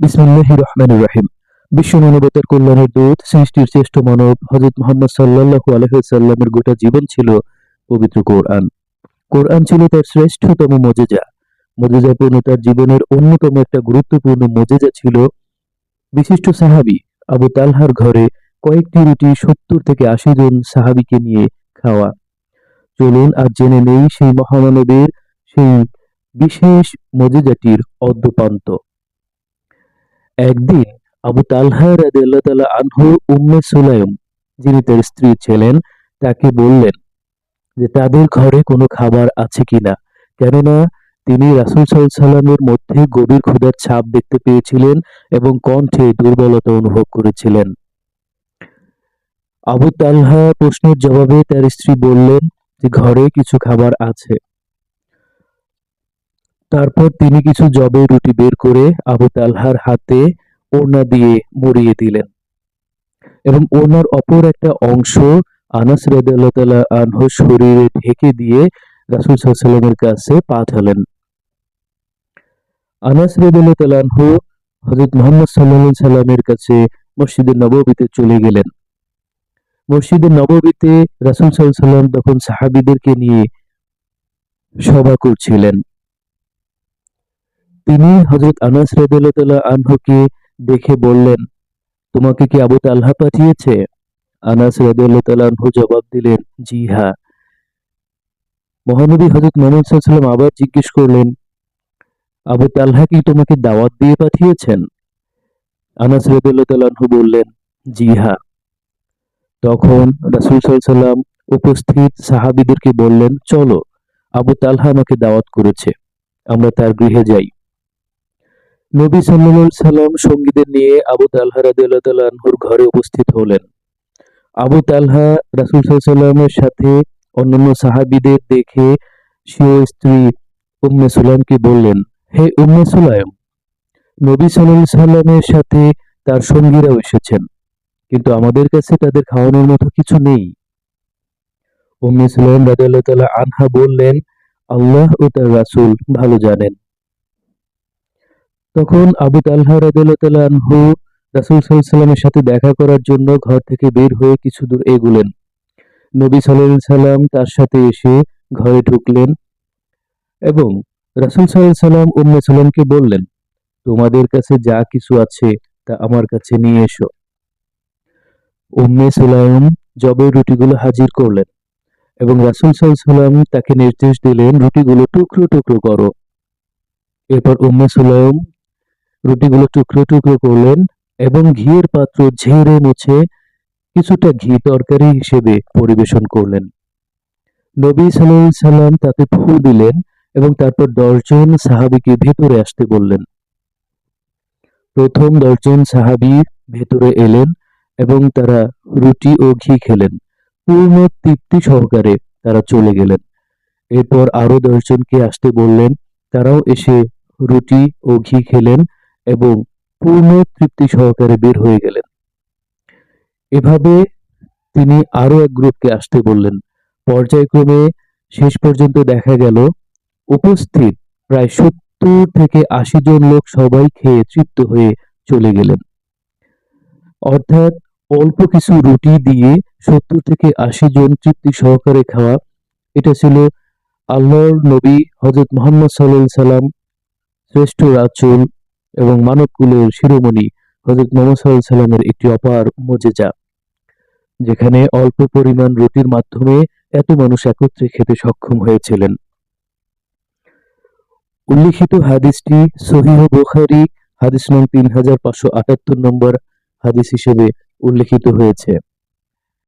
বিসমিল্লাহির রহমানির রহিম। বিশ্ব মানবতার কল্যাণের দূত, সৃষ্টির শ্রেষ্ঠ মানব হযরত মুহাম্মদ সাল্লাল্লাহু আলাইহি ওয়াসাল্লামের গোটা জীবন ছিল পবিত্র কোরআন। কোরআন ছিল তার শ্রেষ্ঠতম মুজিজা। মুজিজাপূর্ণ তার জীবনের অন্যতম একটা গুরুত্বপূর্ণ মুজিজা ছিল বিশিষ্ট সাহাবী আবু তালহার ঘরে কয়েকটি রুটি ৭০ থেকে ৮০ জন সাহাবীকে নিয়ে খাওয়া। চলুন আজ জেনে নেই সেই মহামানবের সেই বিশেষ মুজিজাটির অদ্যোপান্ত। একদিন আবু তালহা রাদিয়াল্লাহু তাআলা আনহু উম্মে সুলাইম, যিনি তার স্ত্রী ছিলেন, তাকে বললেন যে তাদের ঘরে কোনো খাবার আছে কিনা, কেননা তিনি রাসূল সাল্লাল্লাহু আলাইহি সাল্লামের মধ্যে গভীর ক্ষুধার ছাপ দেখতে পেয়েছিলেন এবং কণ্ঠে দুর্বলতা অনুভব করেছিলেন। আবু তালহা প্রশ্নের জবাবে তার স্ত্রী বললেন যে ঘরে কিছু খাবার আছে। তারপর তিনি কিছু জবের রুটি বের করে আবু তালহার হাতে ওড়না দিয়ে মুড়িয়ে দিলেন এবং ওড়নার অপর একটা অংশ আনাস রাদিয়াল্লাহু তাআলা আনহুর শরীরে ঢেকে দিয়ে রাসূল সাল্লাল্লাহু আলাইহি ওয়াসাল্লামের কাছে পাঠালেন। আনাস রাদিয়াল্লাহু তাআলা আনহু হযরত মুহাম্মদ সাল্লাল্লাহু আলাইহি সাল্লামের কাছে মসজিদে নববীতে চলে গেলেন। মসজিদে নববীতে রাসূল সাল্লাল্লাহু আলাইহি সাল্লাম তখন সাহাবীদেরকে নিয়ে সভা করছিলেন। তিনি হযরত আনাস রাদিয়াল্লাহু তাআলা আনহুকে দেখে বললেন, তোমাকে কি আবু তালহা পাঠিয়েছে? আনাস রাদিয়াল্লাহু তাআলা আনহু জবাব দিলেন, জি হ্যাঁ। মহানবী হযরত মুহাম্মদ সাল্লাল্লাহু আলাইহি ওয়াসাল্লাম আবার জিজ্ঞেস করলেন, আবু তালহা কি তোমাকে দাওয়াত দিয়ে পাঠিয়েছেন? আনাস রাদিয়াল্লাহু তাআলা আনহু বললেন, জি হ্যাঁ। তখন রাসূল সাল্লাল্লাহু আলাইহি ওয়াসাল্লাম উপস্থিত সাহাবীদেরকে বললেন, চলো, আবু তালহা আমাকে দাওয়াত করেছে, আমরা তার গৃহে যাই। নবী সাল্লাল্লাহু আলাইহি সাল্লাম সঙ্গীদের নিয়ে আবু তালহা রাদিয়াল্লাহু তাআলা আনহুর ঘরে উপস্থিত হলেন। আবু তালহা রাসূল সাল্লাল্লাহু আলাইহি সাল্লামের সাথে অন্যান্য সাহাবীদের দেখে স্বীয় স্ত্রী উম্মে সুলাইমকে বললেন, হে উম্মে সুলাইম, নবী সাল্লাল্লাহু আলাইহি সাল্লামের সাথে তার সঙ্গীরাও এসেছেন, কিন্তু আমাদের কাছে তাদের খাওয়ানোর মতো কিছু নেই। উম্মে সুলাইম রাদিয়াল্লাহু তাআলা আনহা বললেন, আল্লাহ ও তার রাসূল ভালো জানেন। তখন আবু তালহা রাদিয়াল্লাহু তাআলা আনহু রাসূল সাল্লাল্লাহু আলাইহি সাল্লামের সাথে দেখা করার জন্য ঘর থেকে বের হয়ে কিছু দূর এগুলেন। নবী সাল্লাল্লাহু আলাইহি সাল্লাম তার সাথে এসে ঘরে ঢুকলেন এবং রাসূল সাল্লাল্লাহু আলাইহি সাল্লাম উম্মে সুলাইমকে বললেন, তোমাদের কাছে যা কিছু আছে তা আমার কাছে নিয়ে এসো। উম্মে সুলাইম জবের রুটিগুলো হাজির করলেন এবং রাসূল সাল্লাল্লাহু আলাইহি সাল্লাম তাকে নির্দেশ দিলেন, রুটিগুলো টুকরো টুকরো করো। এরপর উম্মে সুলাইম রুটিগুলো টুকরো টুকরো করলেন এবং ঘিয়ের পাত্র ঝেড়ে মুছে কিছুটা ঘি তরকারি হিসেবে পরিবেশন করলেন। নবী সাল্লাল্লাহু আলাইহি সাল্লাম তাতে ফু দিলেন এবং তারপর ১০ জন সাহাবীকে ভেতরে আসতে বললেন। প্রথম ১০ জন সাহাবী ভেতরে এলেন এবং তারা রুটি ও ঘি খেলেন। পূর্ণ তৃপ্তি সহকারে তারা চলে গেলেন। এরপর আরো ১০ জনকে আসতে বললেন, তারাও এসে রুটি ও ঘি খেলেন এবং পূর্ণ তৃপ্তি সহকারে বের হয়ে গেলেন। এভাবে তিনি আরো এক গ্রুপকে আসতে বললেন। পর্যায়ক্রমে শেষ পর্যন্ত দেখা গেল উপস্থিত প্রায় ৭০ থেকে ৮০ জন লোক সবাই খেয়ে তৃপ্ত হয়ে চলে গেলেন। অর্থাৎ অল্প কিছু রুটি দিয়ে ৭০ থেকে ৮০ জন তৃপ্তি সহকারে খাওয়া, এটা ছিল আল্লাহর নবী হযরত মুহাম্মদ সাল্লাল্লাহু আলাইহি সাল্লাম, শ্রেষ্ঠ রাসূল এবং মানবকুলের শিরোমণি হযরত মুহাম্মদ সাল্লাল্লাহু আলাইহি সাল্লামের একটি অপার মুজিজা, যেখানে অল্প পরিমাণ রুটির মাধ্যমে এত মানুষ একত্রে খেতে সক্ষম হয়েছিলেন। উল্লিখিত হাদিসটি সহিহ বুখারী হাদিস নং ৩৫৭৮ নম্বর হাদিস হিসেবে উল্লিখিত হয়েছে।